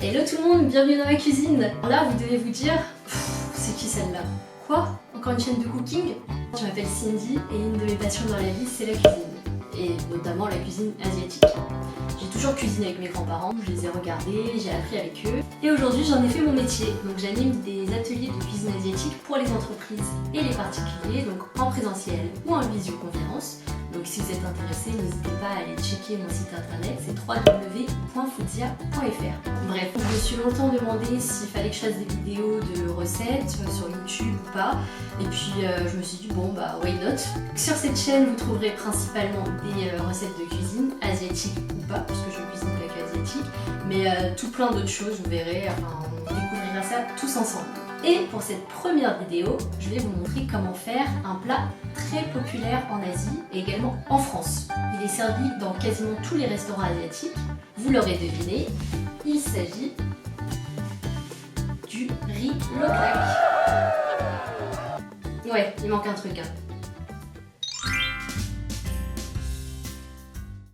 Hello tout le monde, bienvenue dans ma cuisine. Là vous devez vous dire, c'est qui celle-là? Quoi? Encore une chaîne de cooking? Je m'appelle Cindy et une de mes passions dans la vie c'est la cuisine. Et notamment la cuisine asiatique. J'ai toujours cuisiné avec mes grands-parents, je les ai regardés, j'ai appris avec eux. Et aujourd'hui j'en ai fait mon métier. Donc j'anime des ateliers de cuisine asiatique pour les entreprises et les particuliers, donc en présentiel ou en visioconférence. Donc si vous êtes intéressé, n'hésitez pas à aller checker mon site internet, c'est www.foodsia.fr. Bref, je me suis longtemps demandé s'il fallait que je fasse des vidéos de recettes sur YouTube ou pas. Et puis je me suis dit bon bah why not. Sur cette chaîne vous trouverez principalement des recettes de cuisine, asiatiques ou pas, parce que je cuisine pas que asiatique, mais tout plein d'autres choses, vous verrez, enfin on découvrira ça tous ensemble. Et pour cette première vidéo, je vais vous montrer comment faire un plat très populaire en Asie et également en France. Il est servi dans quasiment tous les restaurants asiatiques. Vous l'aurez deviné, il s'agit du riz loklak. Ouais, il manque un truc.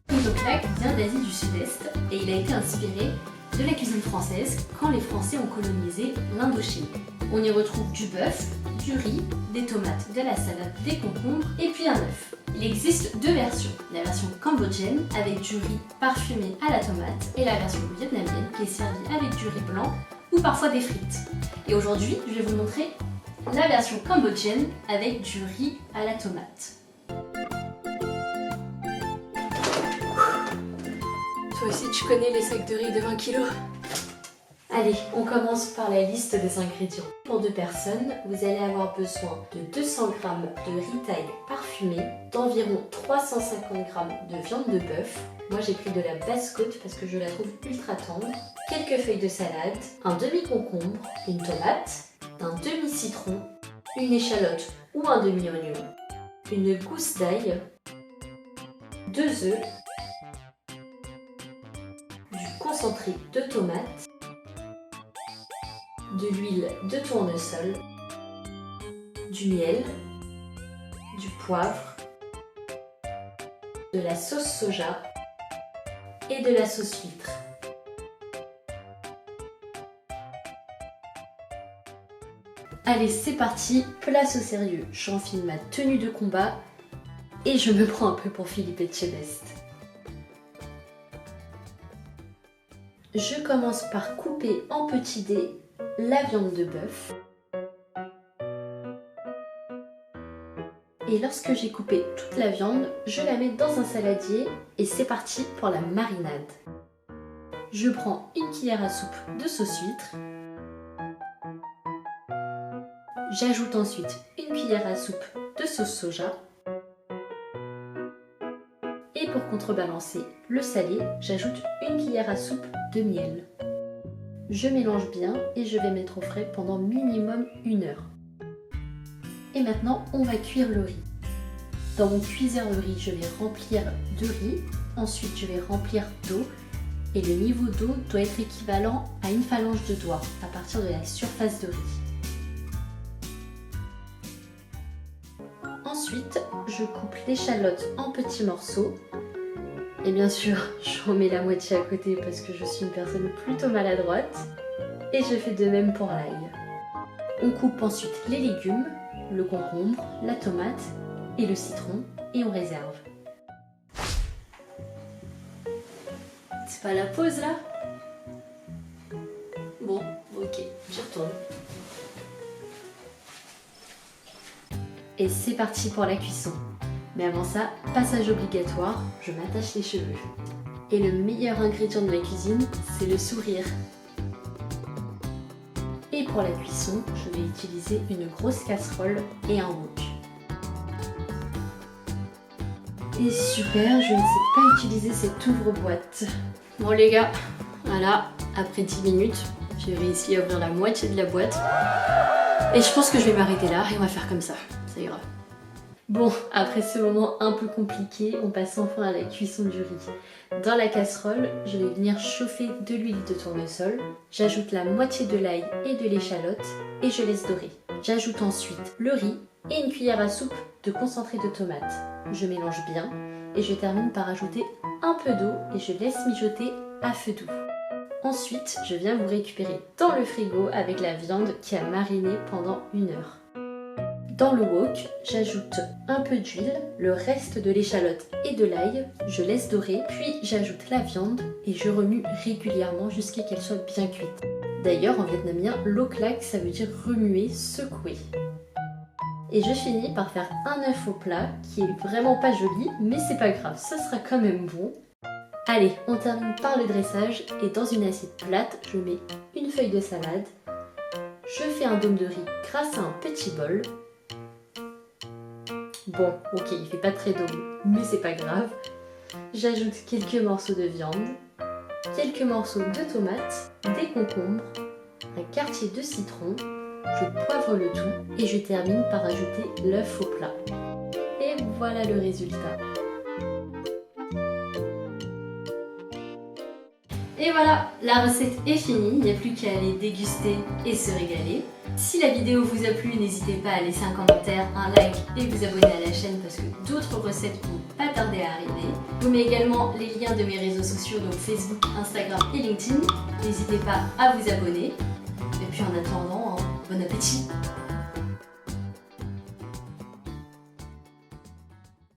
Le riz loklak vient d'Asie du Sud-Est et il a été inspiré de la cuisine française quand les Français ont colonisé l'Indochine. On y retrouve du bœuf, du riz, des tomates, de la salade, des concombres et puis un œuf. Il existe deux versions, la version cambodgienne avec du riz parfumé à la tomate et la version vietnamienne qui est servie avec du riz blanc ou parfois des frites. Et aujourd'hui, je vais vous montrer la version cambodgienne avec du riz à la tomate. Toi aussi tu connais les sacs de riz de 20 kg. Allez, on commence par la liste des ingrédients. Pour 2 personnes, vous allez avoir besoin de 200 g de riz thaï parfumé, d'environ 350 g de viande de bœuf. Moi j'ai pris de la basse-côte parce que je la trouve ultra tendre. Quelques feuilles de salade, un demi-concombre, une tomate, un demi-citron, une échalote ou un demi-oignon, une gousse d'ail, 2 œufs, du concentré de tomate, de l'huile de tournesol, du miel, du poivre, de la sauce soja et de la sauce huître. Allez, c'est parti, place au sérieux. J'enfile ma tenue de combat et je me prends un peu pour Philippe Etchebest. Je commence par couper en petits dés la viande de bœuf. Et lorsque j'ai coupé toute la viande, je la mets dans un saladier et c'est parti pour la marinade. Je prends une cuillère à soupe de sauce huître. J'ajoute ensuite une cuillère à soupe de sauce soja. Et pour contrebalancer le salé, j'ajoute une cuillère à soupe de miel. Je mélange bien et je vais mettre au frais pendant minimum 1 heure. Et maintenant, on va cuire le riz. Dans mon cuiseur de riz, je vais remplir de riz. Ensuite, je vais remplir d'eau. Et le niveau d'eau doit être équivalent à une phalange de doigt à partir de la surface de riz. Ensuite, je coupe l'échalote en petits morceaux. Et bien sûr, j'en mets la moitié à côté parce que je suis une personne plutôt maladroite. Et je fais de même pour l'ail. On coupe ensuite les légumes, le concombre, la tomate et le citron et on réserve. C'est pas la pause là? Bon, ok, j'y retourne. Et c'est parti pour la cuisson. Mais avant ça, passage obligatoire, je m'attache les cheveux. Et le meilleur ingrédient de la cuisine, c'est le sourire. Et pour la cuisson, je vais utiliser une grosse casserole et un wok. Et super, je ne sais pas utiliser cette ouvre-boîte. Bon les gars, voilà, après 10 minutes, j'ai réussi à ouvrir la moitié de la boîte. Et je pense que je vais m'arrêter là et on va faire comme ça ira. Bon, après ce moment un peu compliqué, on passe enfin à la cuisson du riz. Dans la casserole, je vais venir chauffer de l'huile de tournesol. J'ajoute la moitié de l'ail et de l'échalote et je laisse dorer. J'ajoute ensuite le riz et une cuillère à soupe de concentré de tomate. Je mélange bien et je termine par ajouter un peu d'eau et je laisse mijoter à feu doux. Ensuite, je viens vous récupérer dans le frigo avec la viande qui a mariné pendant 1 heure. Dans le wok, j'ajoute un peu d'huile, le reste de l'échalote et de l'ail, je laisse dorer, puis j'ajoute la viande et je remue régulièrement jusqu'à qu'elle soit bien cuite. D'ailleurs, en vietnamien, lo clac, ça veut dire remuer, secouer. Et je finis par faire un œuf au plat qui est vraiment pas joli, mais c'est pas grave, ça sera quand même bon. Allez, on termine par le dressage et dans une assiette plate, je mets une feuille de salade. Je fais un dôme de riz grâce à un petit bol. Bon, ok, il fait pas très dôme, mais c'est pas grave. J'ajoute quelques morceaux de viande, quelques morceaux de tomates, des concombres, un quartier de citron. Je poivre le tout et je termine par ajouter l'œuf au plat. Et voilà le résultat. Et voilà, la recette est finie, il n'y a plus qu'à aller déguster et se régaler. Si la vidéo vous a plu, n'hésitez pas à laisser un commentaire, un like et vous abonner à la chaîne parce que d'autres recettes vont pas tarder à arriver. Je vous mets également les liens de mes réseaux sociaux, donc Facebook, Instagram et LinkedIn. N'hésitez pas à vous abonner. Et puis en attendant, bon appétit!